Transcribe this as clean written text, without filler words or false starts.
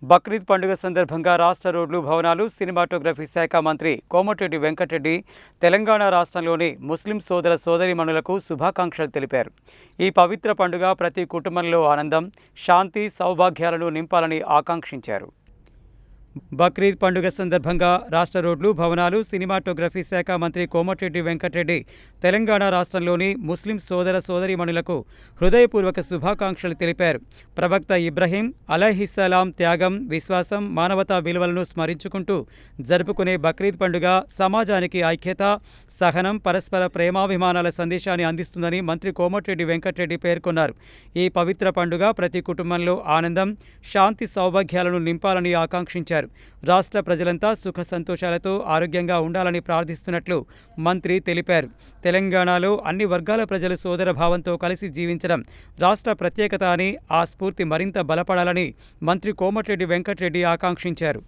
బక్రీద్ పండుగ సందర్భంగా రాష్ట్ర రోడ్లు, భవనాలు, సినిమాటోగ్రఫీ శాఖ మంత్రి కోమటిరెడ్డి వెంకటరెడ్డి తెలంగాణ రాష్ట్రంలోని ముస్లిం సోదర సోదరీమణులకు శుభాకాంక్షలు తెలిపారు. ఈ పవిత్ర పండుగ ప్రతి కుటుంబంలో ఆనందం, శాంతి, సౌభాగ్యాలను నింపాలని ఆకాంక్షించారు. బక్రీద్ పండుగ సందర్భంగా రాష్ట్ర రోడ్లు, భవనాలు, సినిమాటోగ్రఫీ శాఖ మంత్రి కోమటిరెడ్డి వెంకటరెడ్డి తెలంగాణ రాష్ట్రంలోని ముస్లిం సోదర సోదరీమణులకు హృదయపూర్వక శుభాకాంక్షలు తెలిపారు. ప్రవక్త ఇబ్రహీం అలైహిస్సలాం త్యాగం, విశ్వాసం, మానవతా విలువలను స్మరించుకుంటూ జరుపుకునే బక్రీద్ పండుగ సమాజానికి ఐక్యత, సహనం, పరస్పర ప్రేమాభిమానాల సందేశాన్ని అందిస్తుందని మంత్రి కోమటిరెడ్డి వెంకటరెడ్డి పేర్కొన్నారు. ఈ పవిత్ర పండుగ ప్రతి కుటుంబంలో ఆనందం, శాంతి, సౌభాగ్యాలను నింపాలని ఆకాంక్షించారు. రాష్ట్ర ప్రజలంతా సుఖ సంతోషాలతో ఆరోగ్యంగా ఉండాలని ప్రార్థిస్తున్నట్లు మంత్రి తెలిపారు. తెలంగాణలో అన్ని వర్గాల ప్రజలు సోదర భావంతో కలిసి జీవించడం రాష్ట్ర ప్రత్యేకత అని, ఆ స్ఫూర్తి మరింత బలపడాలని మంత్రి కోమటిరెడ్డి వెంకటరెడ్డి ఆకాంక్షించారు.